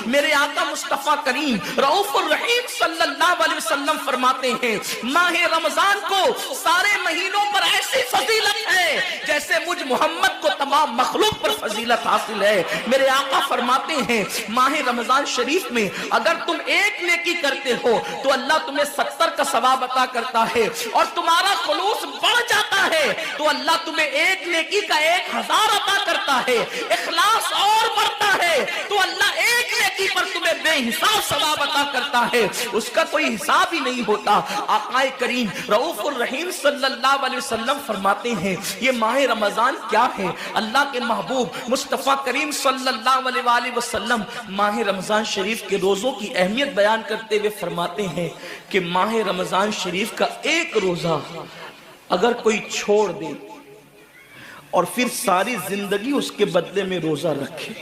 میرے آقا مصطفیٰ کریم رؤوف الرحیم صلی اللہ علیہ وسلم فرماتے ہیں ماہ رمضان کو سارے مہینوں پر ایسی فضیلت ہے جیسے مجھ محمد کو تمام مخلوق پر فضیلت حاصل ہے۔ میرے آقا فرماتے ہیں ماہ رمضان شریف میں اگر تم ایک نیکی کرتے ہو تو اللہ تمہیں 70 کا ثواب عطا کرتا ہے، اور تمہارا خلوص بڑھ جاتا ہے تو اللہ تمہیں ایک نیکی کا 1000 عطا کرتا ہے، اخلاص اور بڑھتا ہے تو اللہ ایک نیکی پر تمہیں بے حساب ثواب عطا کرتا ہے، اس کا کوئی حساب ہی نہیں ہوتا۔ آقا کریم رؤوف الرحیم صلی اللہ علیہ وسلم فرماتے ہیں یہ ماہ رمضان کیا ہے؟ اللہ کے محبوب مصطفیٰ کریم صلی اللہ علیہ وآلہ وسلم ماہ رمضان شریف کے روزوں کی اہمیت بیان کرتے ہوئے فرماتے ہیں کہ ماہ رمضان شریف کا ایک روزہ اگر کوئی چھوڑ دے اور پھر ساری زندگی اس کے بدلے میں روزہ رکھے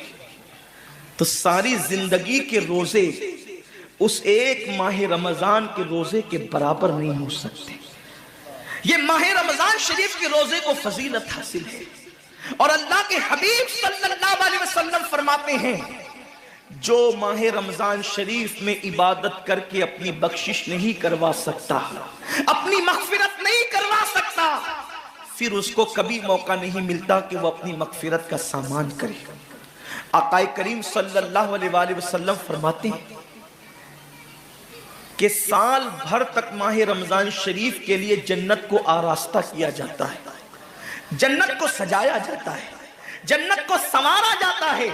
تو ساری زندگی کے روزے اس ایک ماہ رمضان کے روزے کے برابر نہیں ہو سکتے۔ یہ ماہ رمضان شریف کے روزے کو فضیلت حاصل ہے، اور اللہ کے حبیب صلی اللہ علیہ وسلم فرماتے ہیں جو ماہ رمضان شریف میں عبادت کر کے اپنی بخشش نہیں کروا سکتا، اپنی مغفرت نہیں کروا سکتا، پھر اس کو کبھی موقع نہیں ملتا کہ وہ اپنی مغفرت کا سامان کرے۔ آقا کریم صلی اللہ علیہ وآلہ وسلم فرماتے ہیں کہ سال بھر تک ماہ رمضان شریف کے لیے جنت کو آراستہ کیا جاتا ہے، جنت کو سجایا جاتا ہے، جنت کو سنوارا جاتا ہے،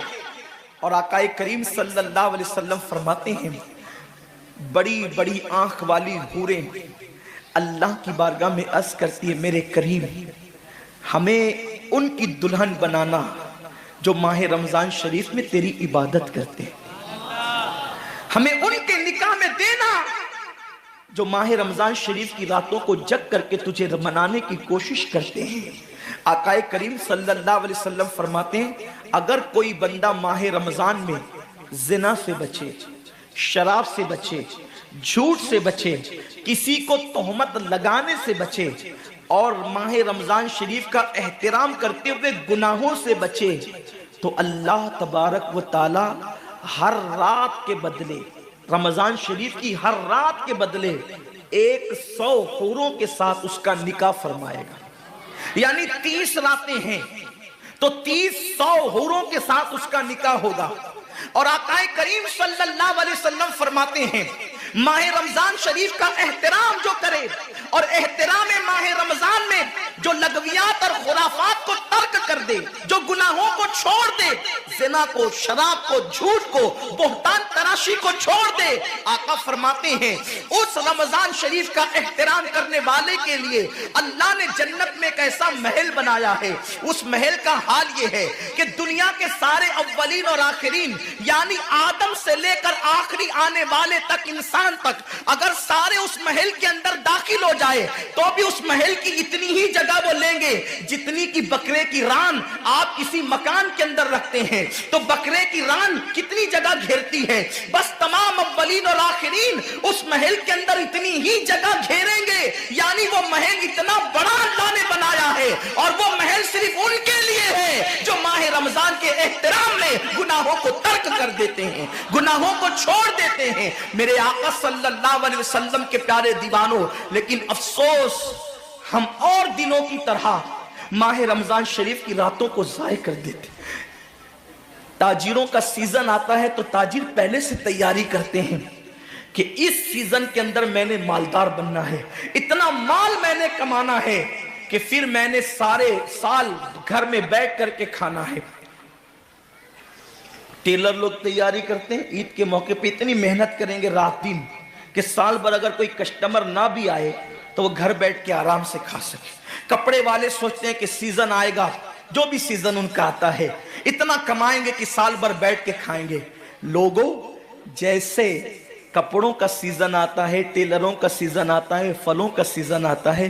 اور آقا کریم صلی اللہ علیہ وسلم فرماتے ہیں بڑی بڑی آنکھ والی حوریں اللہ کی بارگاہ میں عرض کرتی ہے میرے کریم ہمیں ان کی دلہن بنانا جو ماہ رمضان شریف میں تیری عبادت کرتے ہیں، ہمیں ان کے نکاح میں دینا جو ماہ رمضان شریف کی راتوں کو جگ کر کے تجھے منانے کی کوشش کرتے ہیں۔ آقا کریم صلی اللہ علیہ وسلم فرماتے ہیں اگر کوئی بندہ ماہ رمضان میں زنا سے بچے، شراب سے بچے، جھوٹ سے بچے، کسی کو تہمت لگانے سے بچے، اور ماہ رمضان شریف کا احترام کرتے ہوئے گناہوں سے بچے، تو اللہ تبارک و تعالی ہر رات کے بدلے، رمضان شریف کی ہر رات کے بدلے 100 حوروں کے ساتھ اس کا نکاح فرمائے گا۔ یعنی 30 راتیں ہیں تو 300 حوروں کے ساتھ اس کا نکاح ہوگا۔ اور آقا کریم صلی اللہ علیہ وسلم فرماتے ہیں ماہ رمضان شریف کا احترام جو کرے اور احترام ماہ رمضان میں جو لغویات اور خرافات کو ترک کر دے، جو گناہوں کو چھوڑ دے، زنا کو، شراب کو، جھوٹ کو، بہتان تراشی کو چھوڑ دے، آقا فرماتے ہیں اس رمضان شریف کا احترام کرنے والے کے لیے اللہ نے جنت میں ایک ایسا محل بنایا ہے۔ اس محل کا حال یہ ہے کہ دنیا کے سارے اولین اور آخرین یعنی آدم سے لے کر آخری آنے والے تک انسان تک اگر سارے اس محل کے اندر داخل ہو جائے تو بھی اس محل کی اتنی ہی جگہ وہ لیں گے جتنی کی بکرے کی ران آپ کسی مکان کے اندر رکھتے ہیں، تو بکرے کی ران کتنی جگہ گھیرتی ہے، بس تمام اولین اور آخرین اس محل کے اندر اتنی ہی جگہ گھیریں گے، یعنی وہ محل اتنا بڑا اللہ نے بنایا ہے، اور وہ محل صرف ان کے لیے ہے جو ماہ رمضان کے احترام میں گناہوں کو ترک کر دیتے ہیں، گناہوں کو چھوڑ دیتے ہیں۔ میرے آقا صلی اللہ علیہ وسلم کے پیارے دیوانوں، لیکن افسوس ہم اور دنوں کی طرح ماہ رمضان شریف کی راتوں کو ضائع کر دیتے۔ تاجروں کا سیزن آتا ہے تو تاجر پہلے سے تیاری کرتے ہیں کہ اس سیزن کے اندر میں نے مالدار بننا ہے، اتنا مال میں نے کمانا ہے کہ پھر میں نے سارے سال گھر میں بیٹھ کر کے کھانا ہے۔ ٹیلر لوگ تیاری کرتے ہیں عید کے موقع پہ اتنی محنت کریں گے رات دن کہ سال بھر اگر کوئی کسٹمر نہ بھی آئے تو وہ گھر بیٹھ کے آرام سے کھا سکے۔ کپڑے والے سوچتے ہیں کہ سیزن آئے گا، جو بھی سیزن ان کا آتا ہے اتنا کمائیں گے کہ سال بھر بیٹھ کے کھائیں گے۔ لوگوں جیسے کپڑوں کا سیزن آتا ہے، ٹیلروں کا سیزن آتا ہے، پھلوں کا سیزن آتا ہے،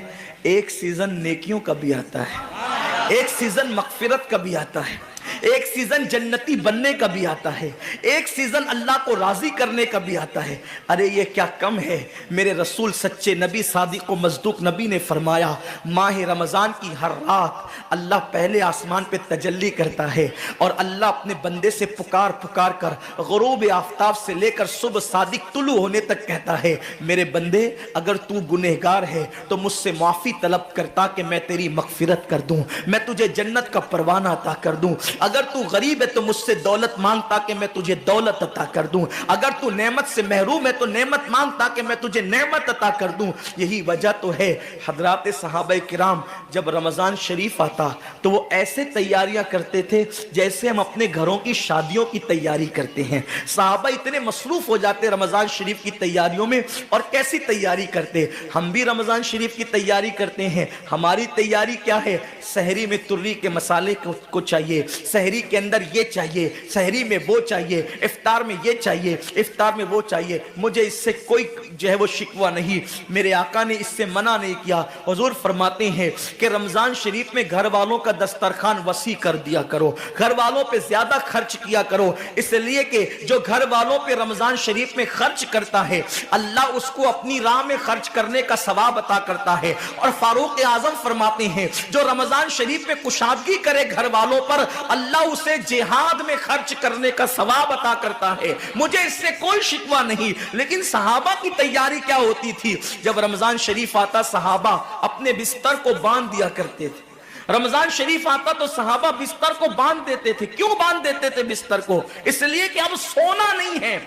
ایک سیزن نیکیوں کا بھی آتا ہے، ایک سیزن مغفرت کا بھی آتا ہے، ایک سیزن جنتی بننے کا بھی آتا ہے، ایک سیزن اللہ کو راضی کرنے کا بھی آتا ہے۔ ارے یہ کیا کم ہے، میرے رسول سچے نبی صادق و مصدوق نبی نے فرمایا ماہ رمضان کی ہر رات اللہ پہلے آسمان پہ تجلی کرتا ہے اور اللہ اپنے بندے سے پکار پکار کر غروب آفتاب سے لے کر صبح صادق طلوع ہونے تک کہتا ہے میرے بندے اگر تو گنہگار ہے تو مجھ سے معافی طلب کرتا کہ میں تیری مغفرت کر دوں، میں تجھے جنت کا پروانہ عطا کر دوں، اگر تو غریب ہے تو مجھ سے دولت مانگتا کہ میں تجھے دولت عطا کر دوں، اگر تو نعمت سے محروم ہے تو نعمت مانگتا کہ میں تجھے نعمت عطا کر دوں۔ یہی وجہ تو ہے حضرات صحابہ کرام جب رمضان شریف آتا تو وہ ایسے تیاریاں کرتے تھے جیسے ہم اپنے گھروں کی شادیوں کی تیاری کرتے ہیں۔ صحابہ اتنے مصروف ہو جاتے رمضان شریف کی تیاریوں میں، اور کیسی تیاری کرتے؟ ہم بھی رمضان شریف کی تیاری کرتے ہیں۔ ہماری تیاری کیا ہے؟ سحری میں تری کے مسالے کو چاہیے، سحری کے اندر یہ چاہیے، سحری میں وہ چاہیے، افطار میں یہ چاہیے، افطار میں وہ چاہیے۔ مجھے اس سے کوئی جو ہے وہ شکوہ نہیں، میرے آقا نے اس سے منع نہیں کیا۔ حضور فرماتے ہیں کہ رمضان شریف میں گھر والوں کا دسترخوان وسیع کر دیا کرو، گھر والوں پہ زیادہ خرچ کیا کرو، اس لیے کہ جو گھر والوں پہ رمضان شریف میں خرچ کرتا ہے اللہ اس کو اپنی راہ میں خرچ کرنے کا ثواب عطا کرتا ہے۔ اور فاروق اعظم فرماتے ہیں جو رمضان شریف میں کشادگی کرے گھر والوں پر اللہ اسے جہاد میں خرچ کرنے کا ثواب عطا کرتا ہے۔ مجھے اس سے کوئی شکوہ نہیں، لیکن صحابہ کی تیاری کیا ہوتی تھی؟ جب رمضان شریف آتا صحابہ اپنے بستر کو باندھ دیا کرتے تھے۔ رمضان شریف آتا تو صحابہ بستر کو باندھ دیتے تھے۔ کیوں باندھ دیتے تھے بستر کو؟ اس لیے کہ اب سونا نہیں ہے،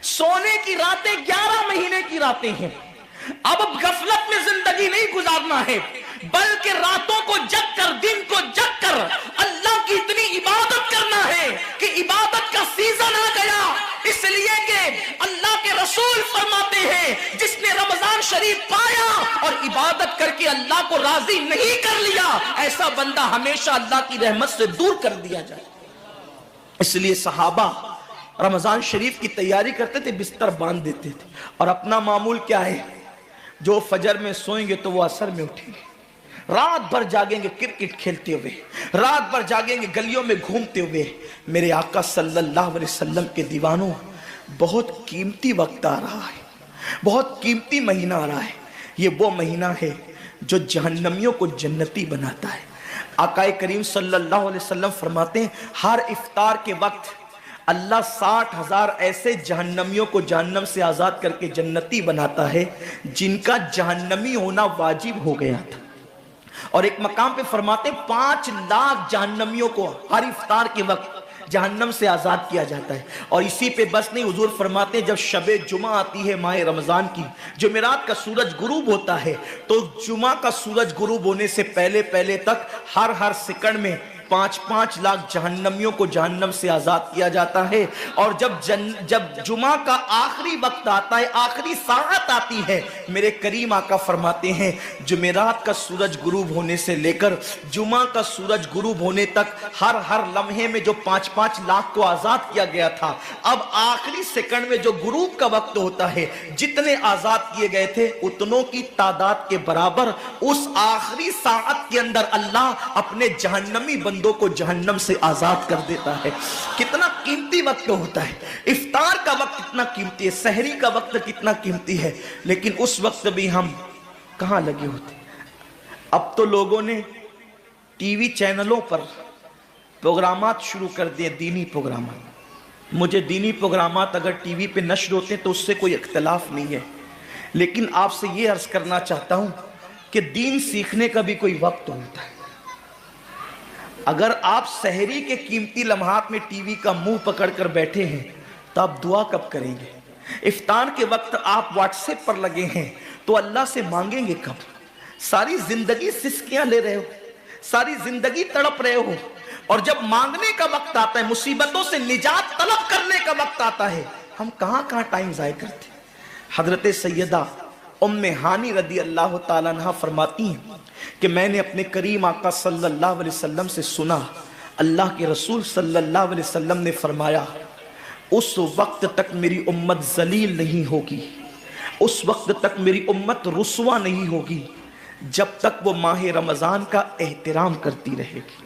سونے کی راتیں 11 مہینے کی راتیں ہیں، اب غفلت میں زندگی نہیں گزارنا ہے، بلکہ راتوں کو جگ کر دن کو جگ کر اللہ کی اتنی عبادت کرنا ہے کہ عبادت کا سیزن آ گیا۔ اس لیے کہ اللہ کے رسول فرماتے ہیں جس نے رمضان شریف پایا اور عبادت کر کے اللہ کو راضی نہیں کر لیا ایسا بندہ ہمیشہ اللہ کی رحمت سے دور کر دیا جائے۔ اس لیے صحابہ رمضان شریف کی تیاری کرتے تھے، بستر باندھ دیتے تھے، اور اپنا معمول کیا ہے؟ جو فجر میں سوئیں گے تو وہ عصر میں اٹھیں گے، رات بھر جاگیں گے کرکٹ کھیلتے ہوئے، رات بھر جاگیں گے گلیوں میں گھومتے ہوئے۔ میرے آقا صلی اللہ علیہ وسلم کے دیوانوں، بہت قیمتی وقت آ رہا ہے، بہت قیمتی مہینہ آ رہا ہے۔ یہ وہ مہینہ ہے جو جہنمیوں کو جنتی بناتا ہے۔ آقا کریم صلی اللہ علیہ وسلم فرماتے ہیں ہر افطار کے وقت اللہ 60,000 ایسے جہنمیوں کو جہنم سے آزاد کر کے جنتی بناتا ہے جن کا جہنمی ہونا واجب ہو گیا تھا۔ اور ایک مقام پہ فرماتے ہیں 5 لاکھ جہنمیوں کو ہر افطار کے وقت جہنم سے آزاد کیا جاتا ہے۔ اور اسی پہ بس نہیں، حضور فرماتے ہیں جب شب جمعہ آتی ہے ماہ رمضان کی، جمعرات کا سورج غروب ہوتا ہے، تو جمعہ کا سورج غروب ہونے سے پہلے تک ہر سیکنڈ میں 5 لاکھ جہنمیوں کو جہنم سے آزاد کیا جاتا ہے۔ اور جب جمعہ کا آخری وقت آتا ہے، آخری ساعت آتی ہے، میرے کریم آقا فرماتے ہیں جمعرات کا سورج غروب ہونے سے لے کر جمعہ کا سورج غروب ہونے تک ہر لمحے میں جو 5 لاکھ کو آزاد کیا گیا تھا، اب آخری سیکنڈ میں جو غروب کا وقت ہوتا ہے جتنے آزاد کیے گئے تھے اتنوں کی تعداد کے برابر اس آخری ساعت کے اندر اللہ اپنے جہنمی بندوں کو جہنم سے آزاد کر دیتا ہے۔ کتنا قیمتی وقت ہوتا ہے، افطار کا وقت کتنا قیمتی ہے، سحری کا وقت کتنا قیمتی ہے، لیکن اس وقت بھی ہم کہاں لگے ہوتے۔ اب تو لوگوں نے ٹی وی چینلوں پر پروگرامات شروع کر دیے، دینی پروگرامات۔ مجھے دینی پروگرامات اگر ٹی وی پہ نشر ہوتے ہیں تو اس سے کوئی اختلاف نہیں ہے، لیکن آپ سے یہ عرض کرنا چاہتا ہوں کہ دین سیکھنے کا بھی کوئی وقت ہوتا ہے۔ اگر آپ سحری کے قیمتی لمحات میں ٹی وی کا منہ پکڑ کر بیٹھے ہیں تو آپ دعا کب کریں گے؟ افطار کے وقت آپ واٹس ایپ پر لگے ہیں تو اللہ سے مانگیں گے کب؟ ساری زندگی سسکیاں لے رہے ہو، ساری زندگی تڑپ رہے ہو، اور جب مانگنے کا وقت آتا ہے، مصیبتوں سے نجات طلب کرنے کا وقت آتا ہے، ہم کہاں ٹائم ضائع کرتے ہیں۔ حضرت سیدہ ام ہانی رضی اللہ تعالیٰ عنہ فرماتی ہیں کہ میں نے اپنے کریم آقا صلی اللہ علیہ وسلم سے سنا، اللہ کے رسول صلی اللہ علیہ وسلم نے فرمایا اس وقت تک میری امت ذلیل نہیں ہوگی، اس وقت تک میری امت رسوا نہیں ہوگی جب تک وہ ماہ رمضان کا احترام کرتی رہے گی،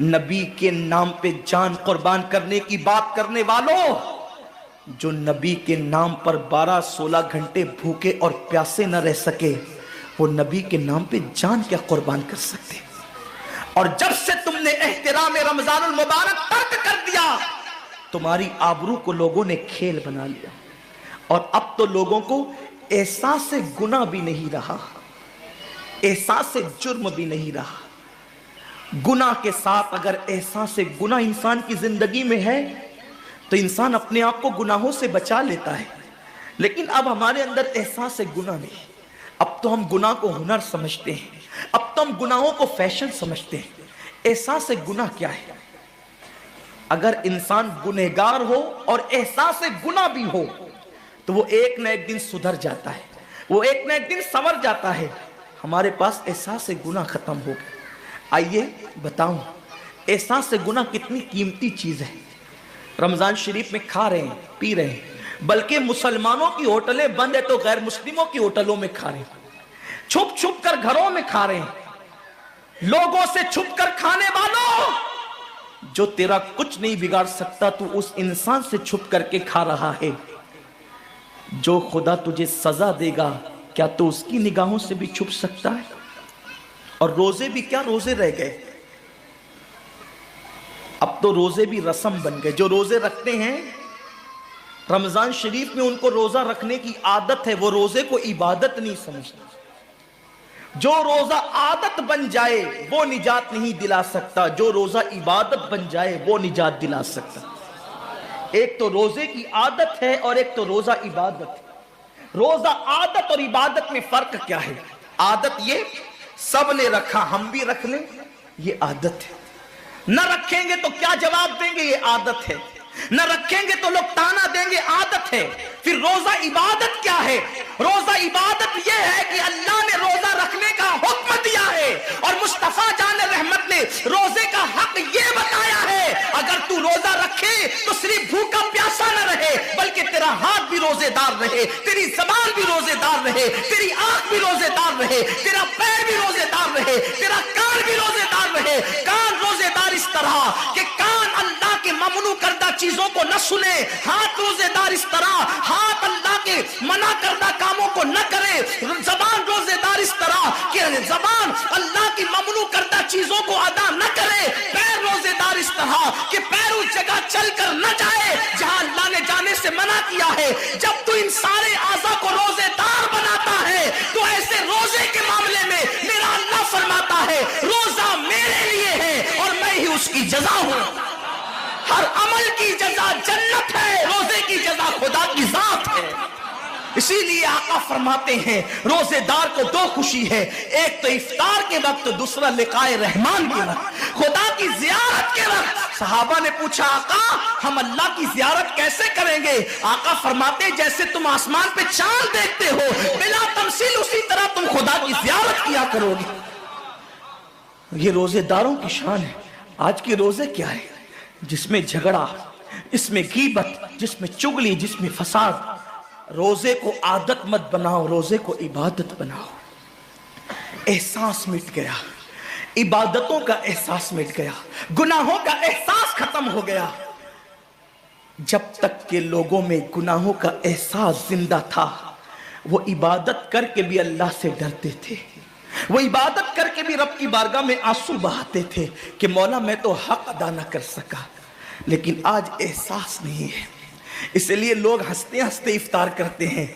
نبی کے نام پہ جان قربان کرنے کی بات کرنے والوں، جو نبی کے نام پر 12-16 گھنٹے بھوکے اور پیاسے نہ رہ سکے، وہ نبی کے نام پہ جان کیا قربان کر سکتے؟ اور جب سے تم نے احترام رمضان المبارک ترک کر دیا، تمہاری آبرو کو لوگوں نے کھیل بنا لیا، اور اب تو لوگوں کو احساس گناہ بھی نہیں رہا، احساس جرم بھی نہیں رہا۔ گناہ کے ساتھ اگر احساس گناہ انسان کی زندگی میں ہے تو انسان اپنے آپ کو گناہوں سے بچا لیتا ہے، لیکن اب ہمارے اندر احساس گناہ نہیں۔ اب تو ہم گناہ کو ہنر سمجھتے ہیں، اب تو ہم گناہوں کو فیشن سمجھتے ہیں۔ احساس گناہ کیا ہے؟ اگر انسان گنہگار ہو اور احساس گناہ بھی ہو تو وہ ایک نہ ایک دن سدھر جاتا ہے، وہ ایک نہ ایک دن سنور جاتا ہے۔ ہمارے پاس احساس گناہ ختم ہو گیا۔ آئیے بتاؤں احساس گناہ کتنی قیمتی چیز ہے۔ رمضان شریف میں کھا رہے ہیں، پی رہے ہیں، بلکہ مسلمانوں کی ہوٹلیں بند ہے تو غیر مسلموں کی ہوٹلوں میں کھا رہے ہیں، چھپ چھپ کر گھروں میں کھا رہے ہیں۔ لوگوں سے چھپ کر کھانے والوں، جو تیرا کچھ نہیں بگاڑ سکتا تو اس انسان سے چھپ کر کے کھا رہا ہے۔ جو خدا تجھے سزا دے گا کیا تو اس کی نگاہوں سے بھی چھپ سکتا ہے؟ اور روزے بھی کیا روزے رہ گئے، اب تو روزے بھی رسم بن گئے۔ جو روزے رکھتے ہیں رمضان شریف میں ان کو روزہ رکھنے کی عادت ہے، وہ روزے کو عبادت نہیں سمجھتے۔ جو روزہ عادت بن جائے وہ نجات نہیں دلا سکتا، جو روزہ عبادت بن جائے وہ نجات دلا سکتا۔ ایک تو روزے کی عادت ہے اور ایک تو روزہ عبادت ہے۔ روزہ عادت اور عبادت میں فرق کیا ہے؟ عادت یہ سب نے رکھا ہم بھی رکھ لیں، یہ عادت ہے۔ نہ رکھیں گے تو کیا جواب دیں گے، یہ عادت ہے۔ نہ رکھیں گے تو لوگ تانا دیں گے، عادت ہے۔ پھر روزہ عبادت کیا ہے؟ روزہ عبادت یہ ہے کہ اللہ نے روزہ رکھنے کا حکم دیا ہے اور مصطفیٰ جان رحمت نے روزے کا حق یہ بتایا ہے، اگر تو روزہ رکھے تو صرف بھوکا پیاسا نہ رہے بلکہ تیرا ہاتھ بھی روزے دار رہے، تیری زبان بھی روزے دار رہے، تیری آنکھ بھی روزے دار رہے، تیرا پیر بھی روزے دار رہے، تیرا کان بھی روزے دار رہے۔ کان روزے دار اس طرح کہ کان اللہ کے ممنوع کردہ چیزوں کو نہ سنے، ہاتھ روزے دار اس طرح ہاتھ اللہ کے منع کردہ کاموں کو نہ کرے، زبان روزے دار اس طرح کہ زبان اللہ کی ممنوع کردہ چیزوں کو ادا نہ کرے، پیر روزے دار اس طرح کہ پیر اس جگہ چل کر نہ جائے جہاں اللہ نے جانے سے منع کیا ہے۔ جب تو ان سارے اعضاء کو روزے دار بناتا ہے تو ایسے روزے کے معاملے میں میرا اللہ فرماتا ہے روزہ میرے لیے ہے اور میں ہی اس کی جزا ہوں۔ ہر عمل کی جزا جنت ہے، روزے کی جزا خدا کی ذات ہے۔ اسی لیے آقا فرماتے ہیں روزے دار کو دو خوشی ہے، ایک تو افطار کے وقت، دوسرا لقائے رحمان کے وقت، خدا کی زیارت کے وقت۔ صحابہ نے پوچھا آقا ہم اللہ کی زیارت کیسے کریں گے؟ آقا فرماتے جیسے تم آسمان پہ چاند دیکھتے ہو بلا تمثیل اسی طرح تم خدا کی زیارت کیا کرو گے۔ یہ روزے داروں کی شان ہے۔ آج کے روزے کیا ہے؟ جس میں جھگڑا، جس میں غیبت، جس میں چگلی، جس میں فساد۔ روزے کو عادت مت بناؤ، روزے کو عبادت بناؤ۔ احساس مٹ گیا، عبادتوں کا احساس مٹ گیا، گناہوں کا احساس ختم ہو گیا۔ جب تک کہ لوگوں میں گناہوں کا احساس زندہ تھا وہ عبادت کر کے بھی اللہ سے ڈرتے تھے، وہ عبادت کر کے بھی رب کی بارگاہ میں آنسو بہاتے تھے کہ مولا میں تو حق ادا نہ کر سکا۔ لیکن آج احساس نہیں ہے، اس لیے لوگ ہنستے ہنستے افطار کرتے ہیں۔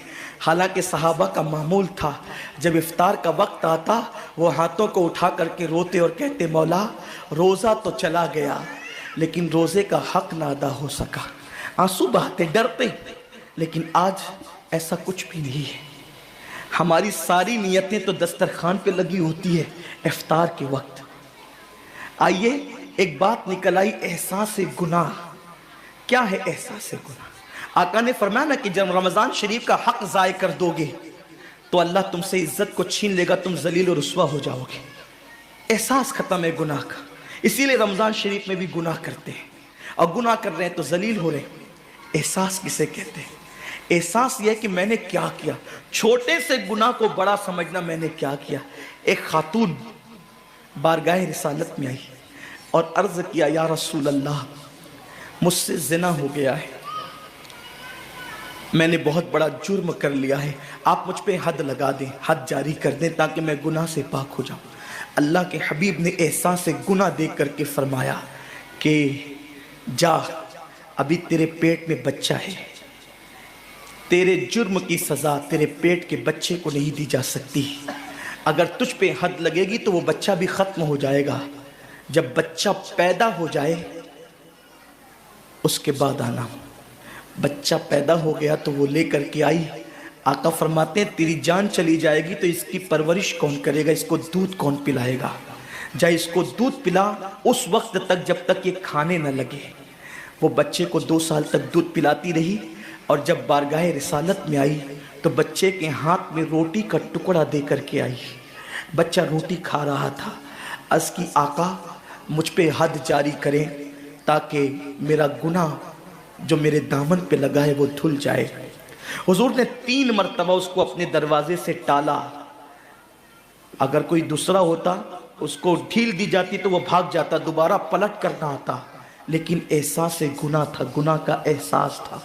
حالانکہ صحابہ کا معمول تھا جب افطار کا وقت آتا وہ ہاتھوں کو اٹھا کر کے روتے اور کہتے مولا روزہ تو چلا گیا لیکن روزے کا حق نہ ادا ہو سکا، آنسو بہاتے ڈرتے۔ لیکن آج ایسا کچھ بھی نہیں ہے، ہماری ساری نیتیں تو دسترخوان پہ لگی ہوتی ہے افطار کے وقت۔ آئیے ایک بات نکل آئی، احساس گناہ۔ کیا ہے احساس گناہ؟ آقا نے فرمایا نا کہ جب رمضان شریف کا حق ضائع کر دو گے تو اللہ تم سے عزت کو چھین لے گا، تم ذلیل و رسوا ہو جاؤ گے۔ احساس ختم ہے گناہ کا، اسی لیے رمضان شریف میں بھی گناہ کرتے ہیں، اور گناہ کر رہے ہیں تو ذلیل ہو رہے ہیں۔ احساس کسے کہتے ہیں؟ احساس یہ ہے کہ میں نے کیا کیا، چھوٹے سے گناہ کو بڑا سمجھنا میں نے کیا کیا۔ ایک خاتون بارگاہ رسالت میں آئی، اور عرض کیا یا رسول اللہ مجھ سے زنا ہو گیا ہے، میں نے بہت بڑا جرم کر لیا ہے، آپ مجھ پہ حد لگا دیں، حد جاری کر دیں تاکہ میں گناہ سے پاک ہو جاؤں۔ اللہ کے حبیب نے احساس گناہ دیکھ کر کے فرمایا کہ جا، ابھی تیرے پیٹ میں بچہ ہے، تیرے جرم کی سزا تیرے پیٹ کے بچے کو نہیں دی جا سکتی، اگر تجھ پہ حد لگے گی تو وہ بچہ بھی ختم ہو جائے گا، جب بچہ پیدا ہو جائے اس کے بعد آنا۔ بچہ پیدا ہو گیا تو وہ لے کر کے آئی، آقا فرماتے ہیں تیری جان چلی جائے گی تو اس کی پرورش کون کرے گا، اس کو دودھ کون پلائے گا، جا اس کو دودھ پلا اس وقت تک جب تک یہ کھانے نہ لگے۔ وہ بچے کو 2 سال تک دودھ پلاتی رہی، اور جب بارگاہ رسالت میں آئی تو بچے کے ہاتھ میں روٹی کا ٹکڑا دے کر کے آئی، بچہ روٹی کھا رہا تھا، عرض کی آقا مجھ پہ حد جاری کریں تاکہ میرا گناہ جو میرے دامن پہ لگا ہے وہ دھل جائے۔ حضور نے 3 مرتبہ اس کو اپنے دروازے سے ٹالا، اگر کوئی دوسرا ہوتا اس کو ڈھیل دی جاتی تو وہ بھاگ جاتا، دوبارہ پلٹ کرنا آتا، لیکن احساس گناہ تھا، گناہ کا احساس تھا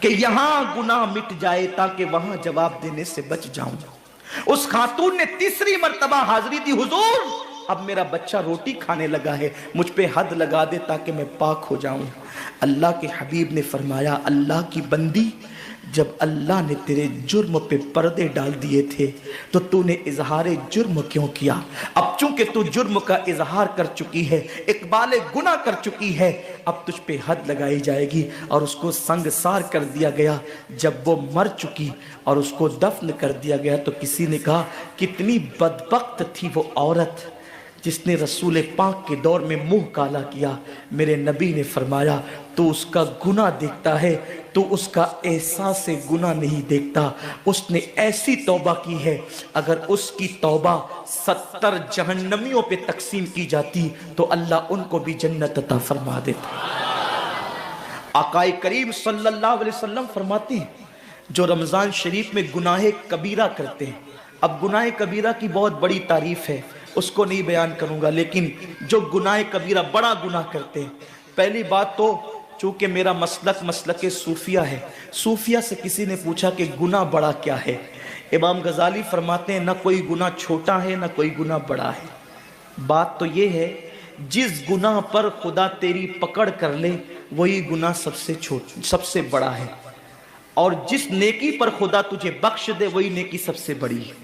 کہ یہاں گناہ مٹ جائے تاکہ وہاں جواب دینے سے بچ جاؤں۔ اس خاتون نے 3 مرتبہ حاضری دی، حضور اب میرا بچہ روٹی کھانے لگا ہے، مجھ پہ حد لگا دے تاکہ میں پاک ہو جاؤں۔ اللہ کے حبیب نے فرمایا اللہ کی بندی، جب اللہ نے تیرے جرم پہ پردے ڈال دیے تھے تو تو نے اظہار جرم کیوں کیا؟ اب چونکہ تو جرم کا اظہار کر چکی ہے، اقبال گناہ کر چکی ہے، اب تجھ پہ حد لگائی جائے گی۔ اور اس کو سنگسار کر دیا گیا۔ جب وہ مر چکی اور اس کو دفن کر دیا گیا تو کسی نے کہا کتنی بدبخت تھی وہ عورت جس نے رسول پاک کے دور میں منہ کالا کیا۔ میرے نبی نے فرمایا تو اس کا گناہ دیکھتا ہے تو اس کا احساس گناہ نہیں دیکھتا، اس نے ایسی توبہ کی ہے اگر اس کی توبہ 70 جہنمیوں پہ تقسیم کی جاتی تو اللہ ان کو بھی جنت عطا فرما دیتا۔ آقا کریم صلی اللہ علیہ وسلم فرماتے ہیں جو رمضان شریف میں گناہ کبیرہ کرتے ہیں، اب گناہ کبیرہ کی بہت بڑی تعریف ہے، اس کو نہیں بیان کروں گا، لیکن جو گناہ کبیرہ بڑا گناہ کرتے ہیں، پہلی بات تو چونکہ میرا مسلک صوفیہ ہے، صوفیہ سے کسی نے پوچھا کہ گناہ بڑا کیا ہے؟ امام غزالی فرماتے ہیں نہ کوئی گناہ چھوٹا ہے نہ کوئی گناہ بڑا ہے، بات تو یہ ہے جس گناہ پر خدا تیری پکڑ کر لے وہی گناہ سب سے بڑا ہے، اور جس نیکی پر خدا تجھے بخش دے وہی نیکی سب سے بڑی ہے۔